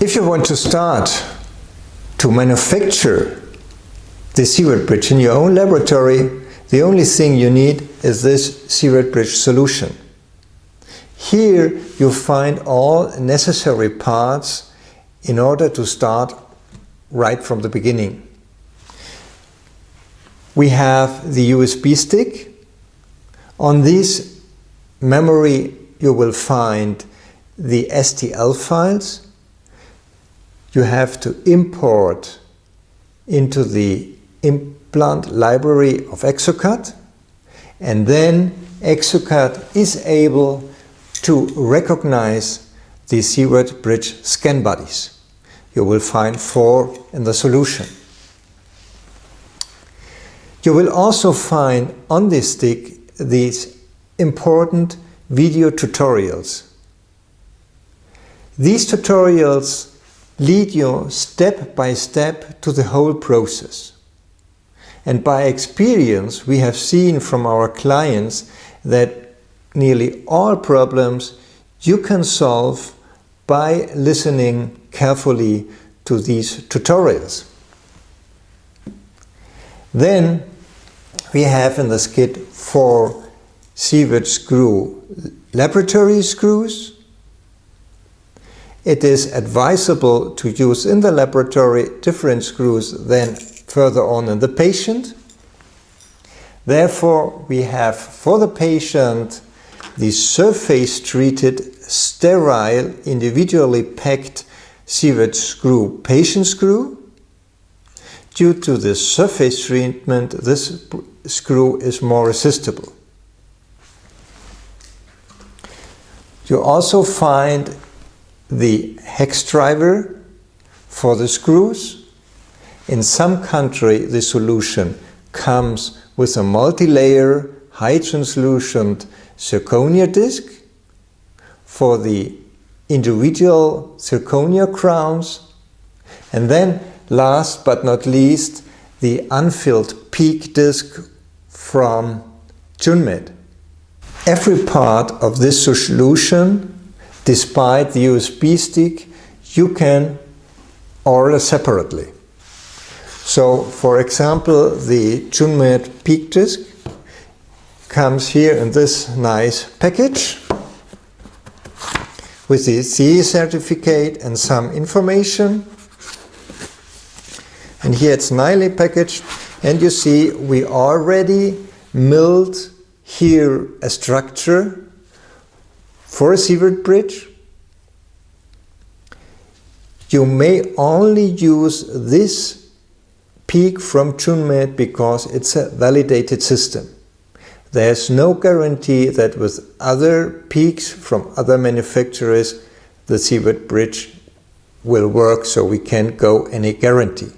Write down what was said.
If you want to start to manufacture the SIEWERT bridge in your own laboratory, the only thing you need is this SIEWERT bridge solution. Here you find all necessary parts in order to start right from the beginning. We have the USB stick. On this memory you will find the STL files. You have to import into the implant library of exocad, and then exocad is able to recognize the SIEWERT bridge scan bodies. You will find 4 in the solution. You will also find on this stick these important video tutorials. These tutorials lead you step by step to the whole process. And by experience we have seen from our clients that nearly all problems you can solve by listening carefully to these tutorials. Then we have in the kit 4 SIEWERT screw laboratory screws. It is advisable to use in the laboratory different screws than further on in the patient. Therefore we have for the patient the surface treated, sterile, individually packed SIEWERT screw patient screw. Due to the surface treatment, this screw is more resistible. You also find the Hex Driver for the screws. In some countries the solution comes with a multi-layer, high translucent zirconia disc for the individual zirconia crowns, and then last but not least the unfilled PEEK disc from Junmed. Every part of this solution, despite the USB stick, you can order separately. So for example, the Junmed PEEK disc comes here in this nice package with the CE certificate and some information. And here it's nicely packaged, and you see we already milled here a structure for a SIEWERT bridge. You may only use this PEEK from Junmed because it's a validated system. There's no guarantee that with other PEEKs from other manufacturers the SIEWERT bridge will work, so we can't go any guarantee.